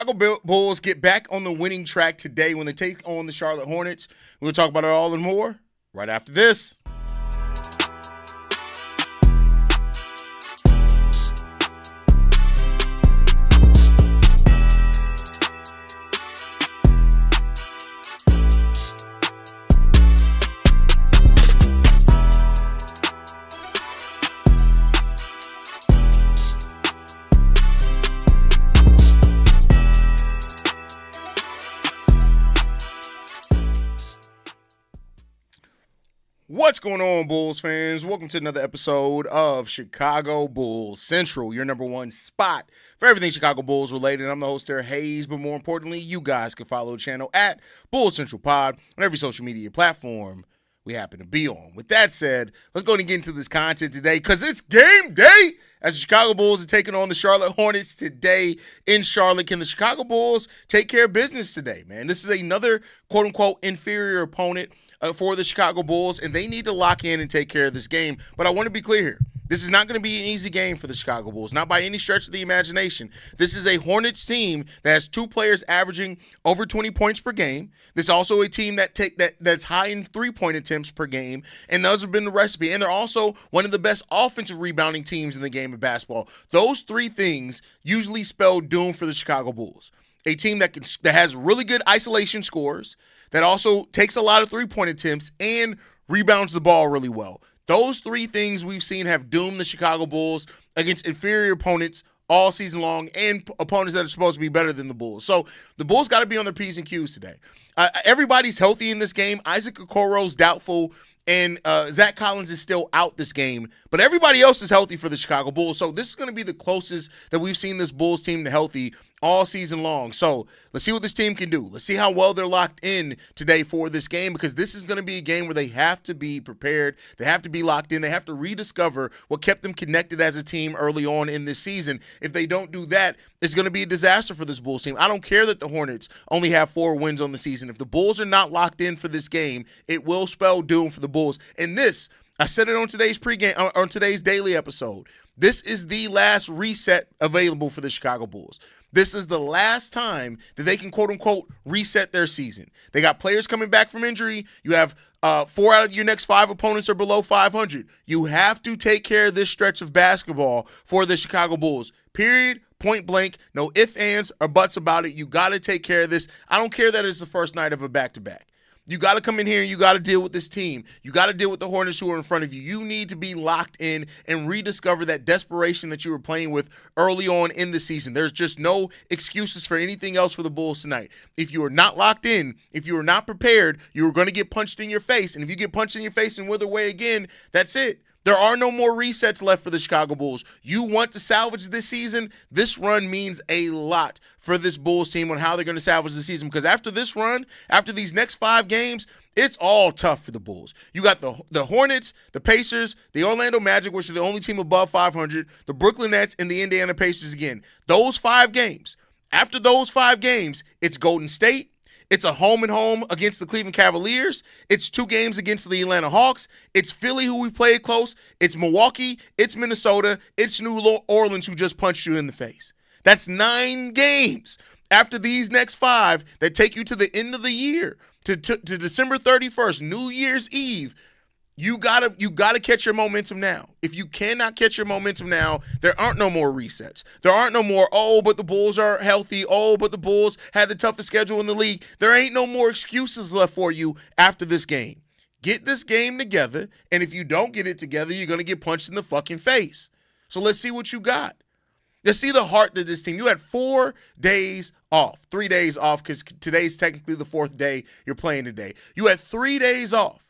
Chicago Bulls get back on the winning track today when they take on the Charlotte Hornets. We'll talk about it all and more right after this. What's going on, Bulls fans? Welcome to another episode of Chicago Bulls Central, your number one spot for everything Chicago Bulls related. I'm the host there, Haize, but more importantly, you guys can follow the channel at Bulls Central Pod on every social media platform we happen to be on. With that said, let's go and get into this content today because it's game day as the Chicago Bulls are taking on the Charlotte Hornets today in Charlotte. Can the Chicago Bulls take care of business today, man? This is another quote-unquote inferior opponent for the Chicago Bulls, and they need to lock in and take care of this game. But I want to be clear here. This is not going to be an easy game for the Chicago Bulls, not by any stretch of the imagination. This is a Hornets team that has two players averaging over 20 points per game. This is also a team that's high in three-point attempts per game, and those have been the recipe. And they're also one of the best offensive rebounding teams in the game of basketball. Those three things usually spell doom for the Chicago Bulls. A team that has really good isolation scores, that also takes a lot of three-point attempts and rebounds the ball really well. Those three things we've seen have doomed the Chicago Bulls against inferior opponents all season long and opponents that are supposed to be better than the Bulls. So the Bulls got to be on their P's and Q's today. Everybody's healthy in this game. Isaac Okoro's doubtful, and Zach Collins is still out this game. But everybody else is healthy for the Chicago Bulls. So this is going to be the closest that we've seen this Bulls team to healthy all season long. So let's see what this team can do. Let's see how well they're locked in today for this game, because this is going to be a game where they have to be prepared. They have to be locked in. They have to rediscover what kept them connected as a team early on in this season. If they don't do that, it's going to be a disaster for this Bulls team. I don't care that the Hornets only have 4 wins on the season. If the Bulls are not locked in for this game, it will spell doom for the Bulls. And this, I said it on today's pregame, on today's daily episode, this is the last reset available for the Chicago Bulls. This is the last time that they can, quote-unquote, reset their season. They got players coming back from injury. You have 4 out of your next 5 opponents are below 500. You have to take care of this stretch of basketball for the Chicago Bulls. Period. Point blank. No ifs, ands, or buts about it. You got to take care of this. I don't care that it's the first night of a back-to-back. You got to come in here and you got to deal with this team. You got to deal with the Hornets who are in front of you. You need to be locked in and rediscover that desperation that you were playing with early on in the season. There's just no excuses for anything else for the Bulls tonight. If you are not locked in, if you are not prepared, you are going to get punched in your face. And if you get punched in your face and wither away again, that's it. There are no more resets left for the Chicago Bulls. You want to salvage this season? This run means a lot for this Bulls team on how they're going to salvage the season, because after this run, after these next 5 games, it's all tough for the Bulls. You got the Hornets, the Pacers, the Orlando Magic, which are the only team above 500, the Brooklyn Nets, and the Indiana Pacers again. Those 5 games. After those 5 games, it's Golden State. It's a home-and-home against the Cleveland Cavaliers. It's 2 games against the Atlanta Hawks. It's Philly, who we played close. It's Milwaukee. It's Minnesota. It's New Orleans, who just punched you in the face. That's 9 games after these next 5 that take you to the end of the year, to December 31st, New Year's Eve. You gotta catch your momentum now. If you cannot catch your momentum now, there aren't no more resets. There aren't no more, oh, but the Bulls are healthy. Oh, but the Bulls had the toughest schedule in the league. There ain't no more excuses left for you after this game. Get this game together, and if you don't get it together, you're gonna get punched in the fucking face. So let's see what you got. Let's see the heart of this team. You had 4 days off, 3 days off, because today's technically the 4th day you're playing today. You had 3 days off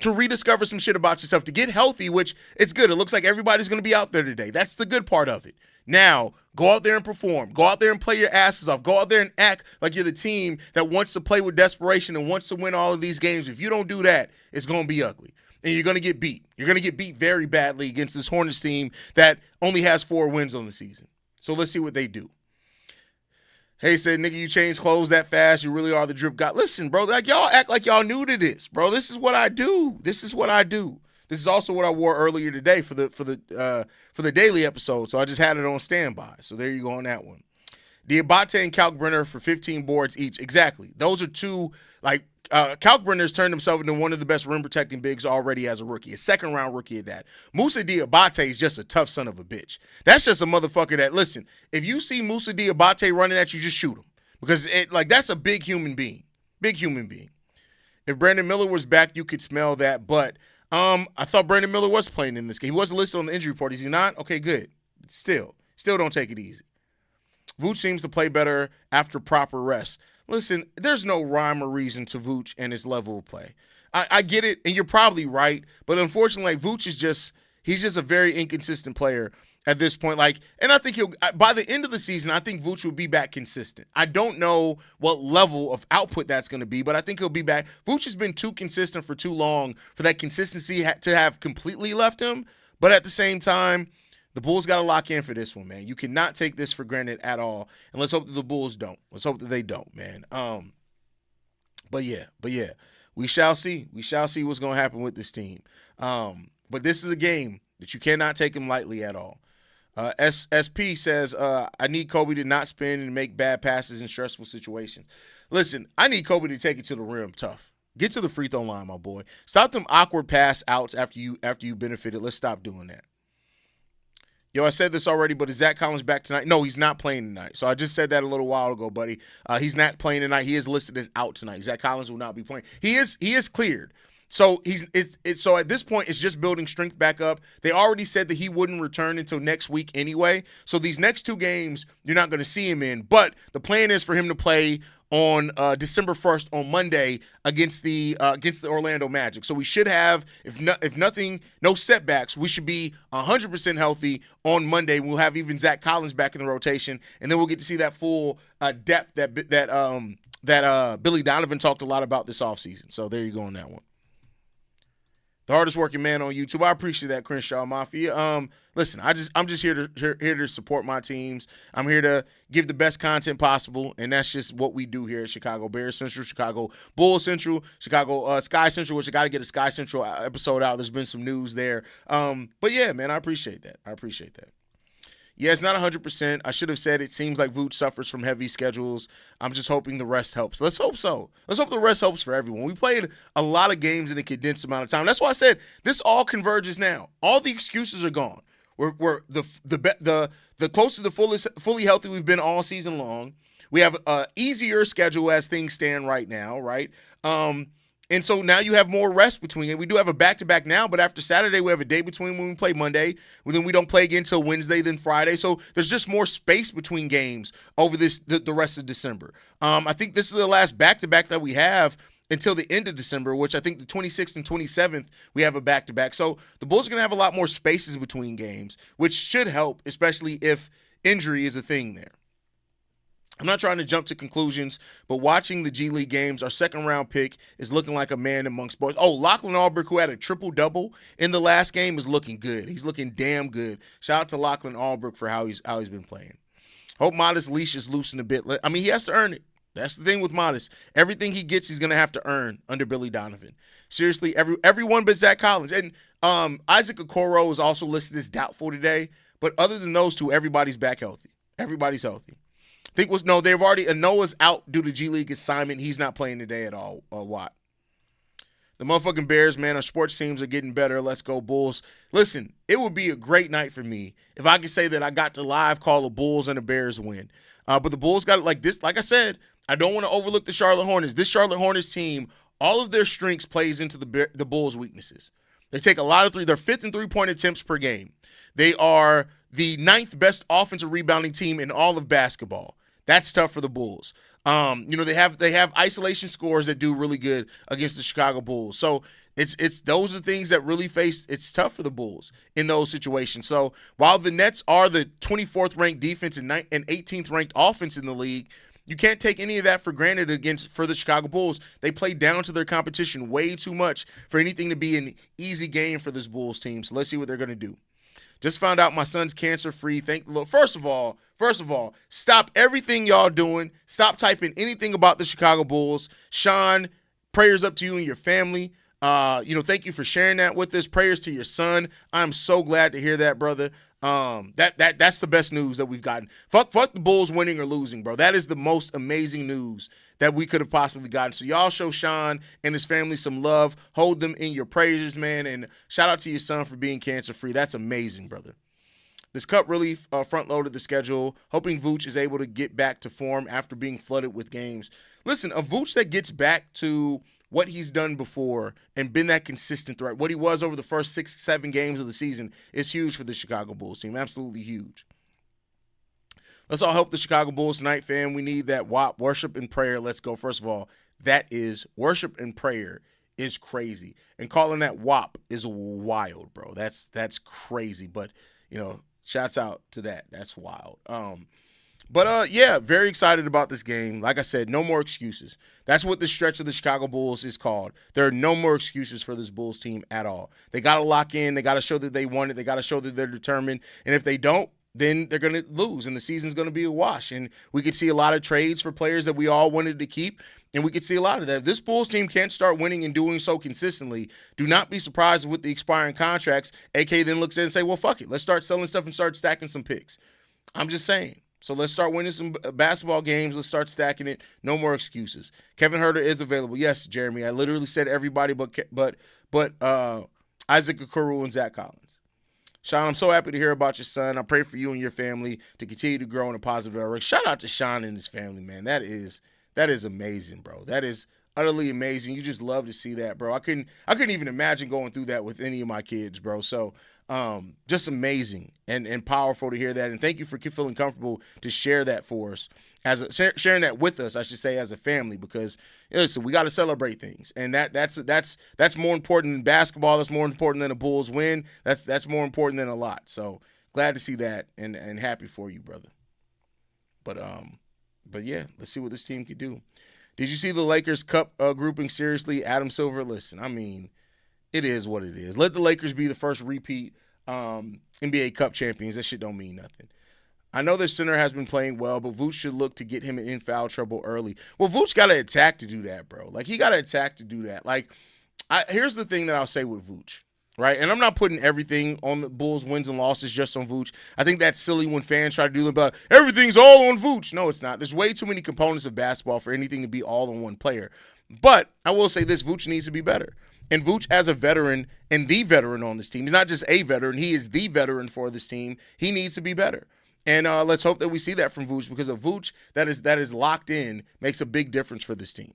to rediscover some shit about yourself, to get healthy, which it's good. It looks like everybody's going to be out there today. That's the good part of it. Now, go out there and perform. Go out there and play your asses off. Go out there and act like you're the team that wants to play with desperation and wants to win all of these games. If you don't do that, it's going to be ugly. And you're going to get beat. You're going to get beat very badly against this Hornets team that only has 4 wins on the season. So let's see what they do. Hey, said, nigga, you change clothes that fast. You really are the drip guy. Listen, bro, like y'all act like y'all new to this, bro. This is what I do. This is what I do. This is also what I wore earlier today for the daily episode. So I just had it on standby. So there you go on that one. Diabate and Kalkbrenner for 15 boards each. Exactly. Those are two, like, Kalkbrenner's turned himself into one of the best rim protecting bigs already as a rookie, a second round rookie at that. Moussa Diabate is just a tough son of a bitch. That's just a motherfucker that, listen, if you see Moussa Diabate running at you, just shoot him. Because that's a big human being. Big human being. If Brandon Miller was back, you could smell that. But I thought Brandon Miller was playing in this game. He wasn't listed on the injury report. Is he not? Okay, good. Still don't take it easy. Vooch seems to play better after proper rest. Listen, there's no rhyme or reason to Vooch and his level of play. I get it, and you're probably right, but unfortunately, Vooch he's just a very inconsistent player at this point. And I think by the end of the season, I think Vooch will be back consistent. I don't know what level of output that's going to be, but I think he'll be back. Vooch has been too consistent for too long for that consistency to have completely left him, but at the same time, the Bulls got to lock in for this one, man. You cannot take this for granted at all, and let's hope that the Bulls don't. Let's hope that they don't, man. But yeah, we shall see. We shall see what's going to happen with this team. But this is a game that you cannot take them lightly at all. SP says, I need Kobe to not spin and make bad passes in stressful situations. Listen, I need Kobe to take it to the rim tough. Get to the free throw line, my boy. Stop them awkward pass outs after you benefited. Let's stop doing that. Yo, I said this already, but is Zach Collins back tonight? No, he's not playing tonight. So I just said that a little while ago, buddy. He's not playing tonight. He is listed as out tonight. Zach Collins will not be playing. He is cleared. So so at this point, it's just building strength back up. They already said that he wouldn't return until next week anyway. So these next two games, you're not going to see him in. But the plan is for him to play on December 1st on Monday against the Orlando Magic. So we should have, if nothing, no setbacks. We should be 100% healthy on Monday. We'll have even Zach Collins back in the rotation, and then we'll get to see that full depth that Billy Donovan talked a lot about this offseason. So there you go on that one. The hardest working man on YouTube. I appreciate that, Crenshaw Mafia. Listen, I'm just here to support my teams. I'm here to give the best content possible, and that's just what we do here at Chicago Bears Central, Chicago Bulls Central, Chicago Sky Central, which I got to get a Sky Central episode out. There's been some news there. But yeah, man, I appreciate that. Yeah, it's not 100%. I should have said it seems like Vooch suffers from heavy schedules. I'm just hoping the rest helps. Let's hope so. Let's hope the rest helps for everyone. We played a lot of games in a condensed amount of time. That's why I said this all converges now. All the excuses are gone. We're the closest to fully healthy we've been all season long. We have an easier schedule as things stand right now, right? And so now you have more rest between it. We do have a back-to-back now, but after Saturday, we have a day between when we play Monday. Then we don't play again until Wednesday, then Friday. So there's just more space between games over the rest of December. I think this is the last back-to-back that we have until the end of December, which I think the 26th and 27th, we have a back-to-back. So the Bulls are going to have a lot more spaces between games, which should help, especially if injury is a thing there. I'm not trying to jump to conclusions, but watching the G League games, our second-round pick is looking like a man amongst boys. Oh, Lachlan Albrecht, who had a triple-double in the last game, is looking good. He's looking damn good. Shout out to Lachlan Albrecht for how he's been playing. Hope Modest' leash is loosened a bit. I mean, he has to earn it. That's the thing with Modest. Everything he gets, he's going to have to earn under Billy Donovan. Seriously, everyone but Zach Collins. And Isaac Okoro is also listed as doubtful today. But other than those two, everybody's back healthy. Everybody's healthy. They've already, Noah's out due to G League assignment. He's not playing today at all. Watt. The motherfucking Bears, man, our sports teams are getting better. Let's go Bulls. Listen, it would be a great night for me if I could say that I got to live call a Bulls and a Bears win. But the Bulls got it like this. Like I said, I don't want to overlook the Charlotte Hornets. This Charlotte Hornets team, all of their strengths plays into the Bulls' weaknesses. They take a lot of they're fifth in three-point attempts per game. They are the ninth best offensive rebounding team in all of basketball. That's tough for the Bulls. They have isolation scores that do really good against the Chicago Bulls. So it's those are things that really it's tough for the Bulls in those situations. So while the Nets are the 24th ranked defense and 18th ranked offense in the league, you can't take any of that for granted for the Chicago Bulls. They play down to their competition way too much for anything to be an easy game for this Bulls team. So let's see what they're going to do. Just found out my son's cancer-free. Thank the Lord. First of all, stop everything y'all doing. Stop typing anything about the Chicago Bulls. Sean, prayers up to you and your family. Thank you for sharing that with us. Prayers to your son. I'm so glad to hear that, brother. That's the best news that we've gotten. Fuck the Bulls winning or losing, bro. That is the most amazing news that we could have possibly gotten. So y'all show Sean and his family some love. Hold them in your prayers, man. And shout out to your son for being cancer-free. That's amazing, brother. This Cup really front-loaded the schedule, hoping Vooch is able to get back to form after being flooded with games. Listen, a Vooch that gets back to what he's done before and been that consistent threat, what he was over the first 6-7 games of the season, is huge for the Chicago Bulls team. Absolutely huge. Let's all help the Chicago Bulls tonight, fam. We need that WAP, worship and prayer. Let's go. First of all, that is worship and prayer is crazy. And calling that WAP is wild, bro. That's crazy. But, shouts out to that. That's wild. Yeah, very excited about this game. Like I said, no more excuses. That's what the stretch of the Chicago Bulls is called. There are no more excuses for this Bulls team at all. They got to lock in. They got to show that they want it. They got to show that they're determined. And if they don't, then they're going to lose, and the season's going to be a wash. And we could see a lot of trades for players that we all wanted to keep, and we could see a lot of that. If this Bulls team can't start winning and doing so consistently, do not be surprised with the expiring contracts. AK then looks in and say, well, fuck it. Let's start selling stuff and start stacking some picks. I'm just saying. So let's start winning some basketball games. Let's start stacking it. No more excuses. Kevin Huerter is available. Yes, Jeremy. I literally said everybody but Isaac Okoro and Zach Collins. Sean, I'm so happy to hear about your son. I pray for you and your family to continue to grow in a positive direction. Shout out to Sean and his family, man. That is amazing, bro. That is utterly amazing. You just love to see that, bro. I couldn't even imagine going through that with any of my kids, bro. So just amazing and powerful to hear that. And thank you for feeling comfortable to share that for us, sharing that with us, I should say, as a family, because listen, we got to celebrate things, and that's more important than basketball. That's more important than a Bulls win. That's more important than a lot. So glad to see that and happy for you, brother. But yeah, let's see what this team can do. Did you see the Lakers Cup grouping? Seriously, Adam Silver. Listen, I mean, it is what it is. Let the Lakers be the first repeat NBA Cup champions. That shit don't mean nothing. I know their center has been playing well, but Vooch should look to get him in foul trouble early. Well, Vooch got to attack to do that, bro. Like, he got to attack to do that. Like, here's the thing that I'll say with Vooch, right? And I'm not putting everything on the Bulls' wins and losses just on Vooch. I think that's silly when fans try to do about everything's all on Vooch. No, it's not. There's way too many components of basketball for anything to be all on one player. But I will say this, Vooch needs to be better. And Vooch, as a veteran and the veteran on this team, he's not just a veteran, he is the veteran for this team. He needs to be better. And let's hope that we see that from Vooch, because a Vooch that is locked in makes a big difference for this team.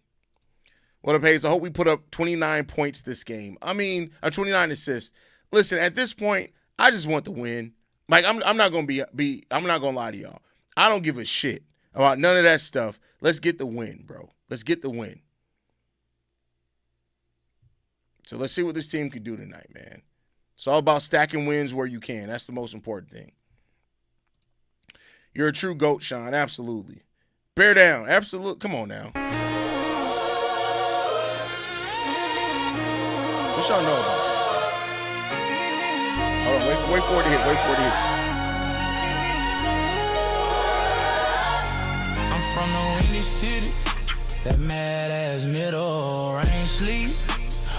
What up, Haize? I hope we put up 29 points this game. I mean, 29 assists. Listen, at this point, I just want the win. Like, I'm not gonna I'm not gonna lie to y'all. I don't give a shit about none of that stuff. Let's get the win, bro. Let's get the win. So let's see what this team can do tonight, man. It's all about stacking wins where you can. That's the most important thing. You're a true GOAT, Sean. Absolutely. Bear down. Absolutely. Come on now. What y'all know about it? Hold on. Wait for it to hit. Wait for it to hit. I'm from the windy city. That mad-ass middle rain sleep.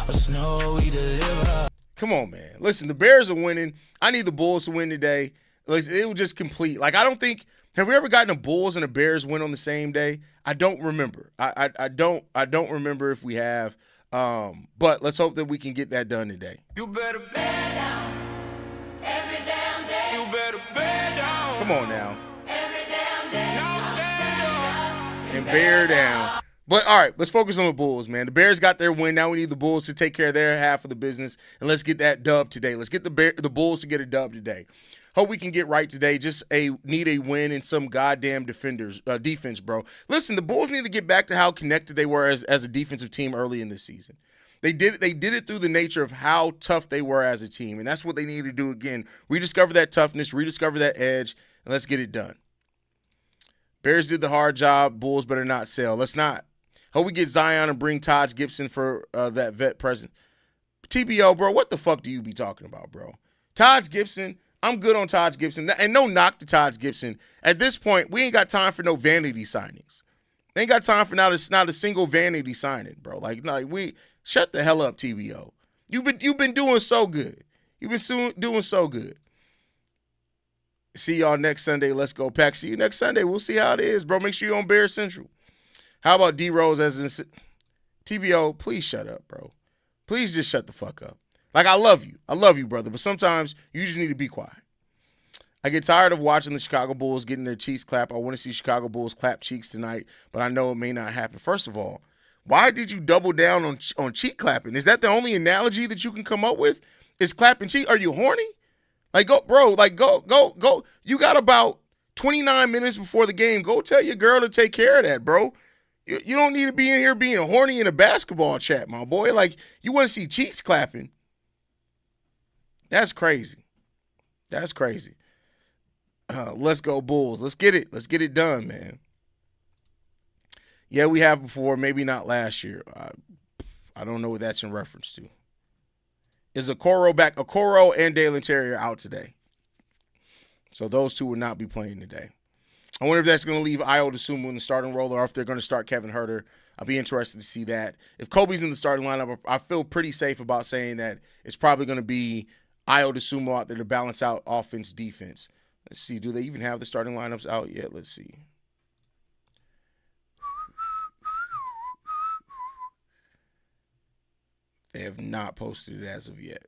Or snow we deliver. Come on, man. Listen, the Bears are winning. I need the Bulls to win today. It was just complete. Like, I don't think – have we ever gotten a Bulls and a Bears win on the same day? I don't remember. I don't remember if we have. But let's hope that we can get that done today. You better bear down every damn day. You better bear down. Come on now. Every damn day. Now stand up and bear down. But, all right, let's focus on the Bulls, man. The Bears got their win. Now we need the Bulls to take care of their half of the business, and let's get that dub today. Let's get the Bulls to get a dub today. Hope we can get right today. Just need a win and some goddamn defense, bro. Listen, the Bulls need to get back to how connected they were as a defensive team early in this season. They did it through the nature of how tough they were as a team, and that's what they need to do again. Rediscover that toughness, rediscover that edge, and let's get it done. Bears did the hard job. Bulls better not sell. Let's not. Hope we get Zion and bring Taj Gibson for that vet present. TBO, bro, what the fuck do you be talking about, bro? Taj Gibson, I'm good on Taj Gibson. And no knock to Taj Gibson. At this point, we ain't got time for no vanity signings. Ain't got time for not a single vanity signing, bro. Like we Shut the hell up, TBO. You've been doing so good. You've been doing so good. See y'all next Sunday. Let's go, Pack. See you next Sunday. We'll see how it is, bro. Make sure you're on Bear Central. How about D-Rose as in TBO? Please shut up, bro. Please just shut the fuck up. Like, I love you. I love you, brother. But sometimes you just need to be quiet. I get tired of watching the Chicago Bulls getting their cheeks clapped. I want to see Chicago Bulls clap cheeks tonight, but I know it may not happen. First of all, why did you double down on cheek clapping? Is that the only analogy that you can come up with? Is clapping cheek? Are you horny? Like, go, bro, like, go. You got about 29 minutes before the game. Go tell your girl to take care of that, bro. You don't need to be in here being horny in a basketball chat, my boy. Like, you want to see cheeks clapping. That's crazy. That's crazy. Let's go Bulls. Let's get it. Let's get it done, man. Yeah, we have before. Maybe not last year. I don't know what that's in reference to. Is Okoro back? Okoro and Dalen Terry are out today. So those two will not be playing today. I wonder if that's going to leave Ayo Dosunmu in the starting role or if they're going to start Kevin Huerter. I'll be interested to see that. If Kobe's in the starting lineup, I feel pretty safe about saying that it's probably going to be Ayo Dosunmu out there to balance out offense, defense. Let's see. Do they even have the starting lineups out yet? Let's see. They have not posted it as of yet.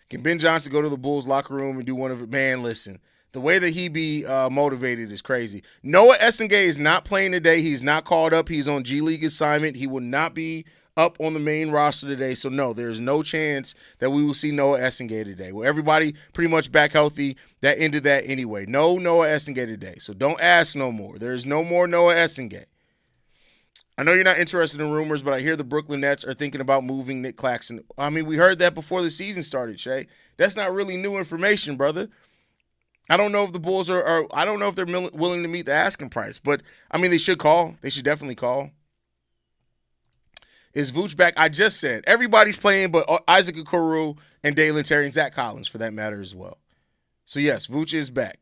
Can Ben Johnson go to the Bulls locker room and do one of it? Man, listen. The way that he be motivated is crazy. Noah Essengay is not playing today. He's not called up. He's on G League assignment. He will not be up on the main roster today. So, no, there's no chance that we will see Noah Essengay today. Well, everybody pretty much back healthy. That ended that anyway. No Noah Essengay today. So don't ask no more. There's no more Noah Essengay. I know you're not interested in rumors, but I hear the Brooklyn Nets are thinking about moving Nick Claxton. I mean, we heard that before the season started, Shay. That's not really new information, brother. I don't know if the Bulls I don't know if they're willing to meet the asking price, but, I mean, they should call. They should definitely call. Is Vooch back? I just said everybody's playing but Isaac Okoro and Dalen Terry and Zach Collins for that matter as well. So, yes, Vooch is back.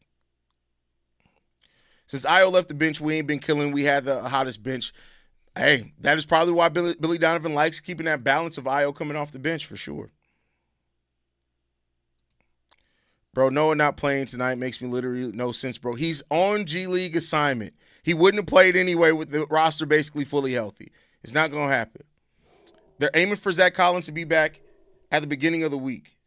Since Ayo left the bench, we ain't been killing. We had the hottest bench. Hey, that is probably why Billy Donovan likes keeping that balance of Ayo coming off the bench for sure. Bro, Noah not playing tonight makes me literally no sense, bro. He's on G League assignment. He wouldn't have played anyway with the roster basically fully healthy. It's not going to happen. They're aiming for Zach Collins to be back at the beginning of the week.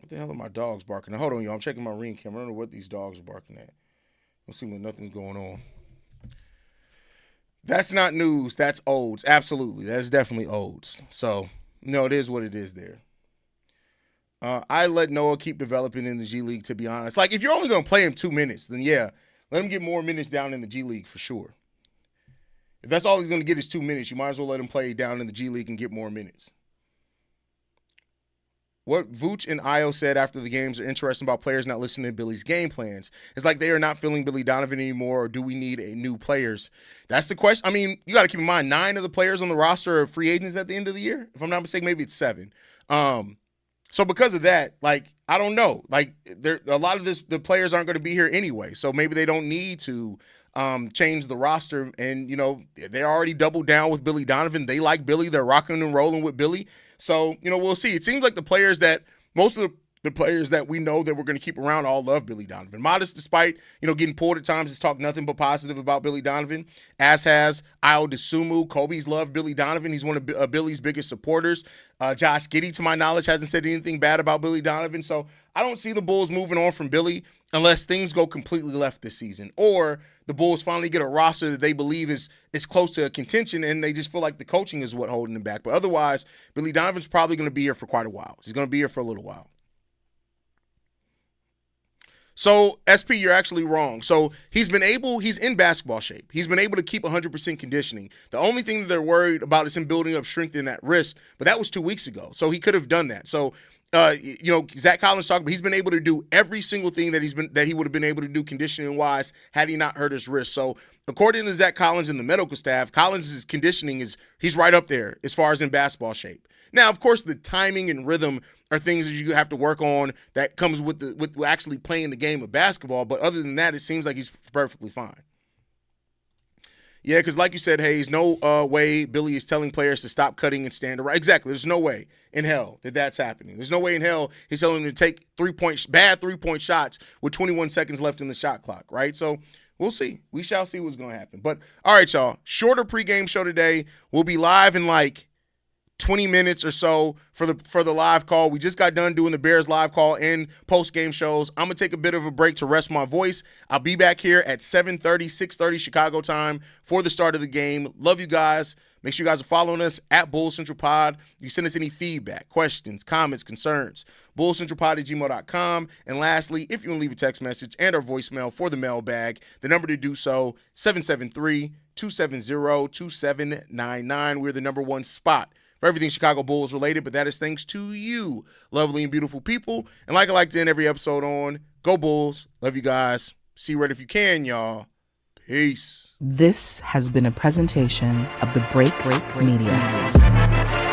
What the hell are my dogs barking? Now, hold on, y'all. I'm checking my Ring camera. I don't know what these dogs are barking at. Don't seem like nothing's going on. That's not news. That's olds. Absolutely. That's definitely olds. So, no, it is what it is there. I let Noah keep developing in the G League, to be honest. Like, if you're only going to play him 2 minutes, then yeah, let him get more minutes down in the G League for sure. If that's all he's going to get is 2 minutes, you might as well let him play down in the G League and get more minutes. What Vooch and Ayo said after the games are interesting about players not listening to Billy's game plans. It's like they are not feeling Billy Donovan anymore, or do we need new players? That's the question. I mean, you got to keep in mind, 9 of the players on the roster are free agents at the end of the year. If I'm not mistaken, maybe it's 7. So because of that, like, I don't know. Like, a lot of the players aren't going to be here anyway. So maybe they don't need to change the roster. And, you know, they already doubled down with Billy Donovan. They like Billy. They're rocking and rolling with Billy. So, you know, we'll see. It seems like most of the players that we know that we're going to keep around all love Billy Donovan. Modest, despite, you know, getting pulled at times, has talked nothing but positive about Billy Donovan, as has Ayo Dosunmu. Kobe's loved Billy Donovan. He's one of Billy's biggest supporters. Josh Giddey, to my knowledge, hasn't said anything bad about Billy Donovan. So I don't see the Bulls moving on from Billy unless things go completely left this season, or the Bulls finally get a roster that they believe is close to a contention and they just feel like the coaching is what holding them back. But otherwise, Billy Donovan's probably going to be here for quite a while. He's going to be here for a little while. So, SP, you're actually wrong. So, he's in basketball shape. He's been able to keep 100% conditioning. The only thing that they're worried about is him building up strength in that wrist, but that was 2 weeks ago. So, he could have done that. So, you know, Zach Collins talked, but he's been able to do every single thing that he would have been able to do conditioning-wise had he not hurt his wrist. So, according to Zach Collins and the medical staff, Collins' conditioning he's right up there as far as in basketball shape. Now, of course, the timing and rhythm are things that you have to work on that comes with actually playing the game of basketball. But other than that, it seems like he's perfectly fine. Yeah, because like you said, Haize, no way Billy is telling players to stop cutting and stand around. Exactly. There's no way in hell that that's happening. There's no way in hell he's telling them to take bad three-point shots with 21 seconds left in the shot clock, right? So we'll see. We shall see what's going to happen. But all right, y'all, shorter pregame show today. We'll be live in like 20 minutes or so for the live call. We just got done doing the Bears live call and post-game shows. I'm going to take a bit of a break to rest my voice. I'll be back here at 7:30, 6:30 Chicago time for the start of the game. Love you guys. Make sure you guys are following us at Bulls Central Pod. You send us any feedback, questions, comments, concerns, bullscentralpod@gmail.com. And lastly, if you want to leave a text message and our voicemail for the mailbag, the number to do so, 773-270-2799. We're the number one spot for everything Chicago Bulls related, but that is thanks to you, lovely and beautiful people. And like I like to end every episode on, go Bulls. Love you guys. See you right if you can, y'all. Peace. This has been a presentation of the Break Media.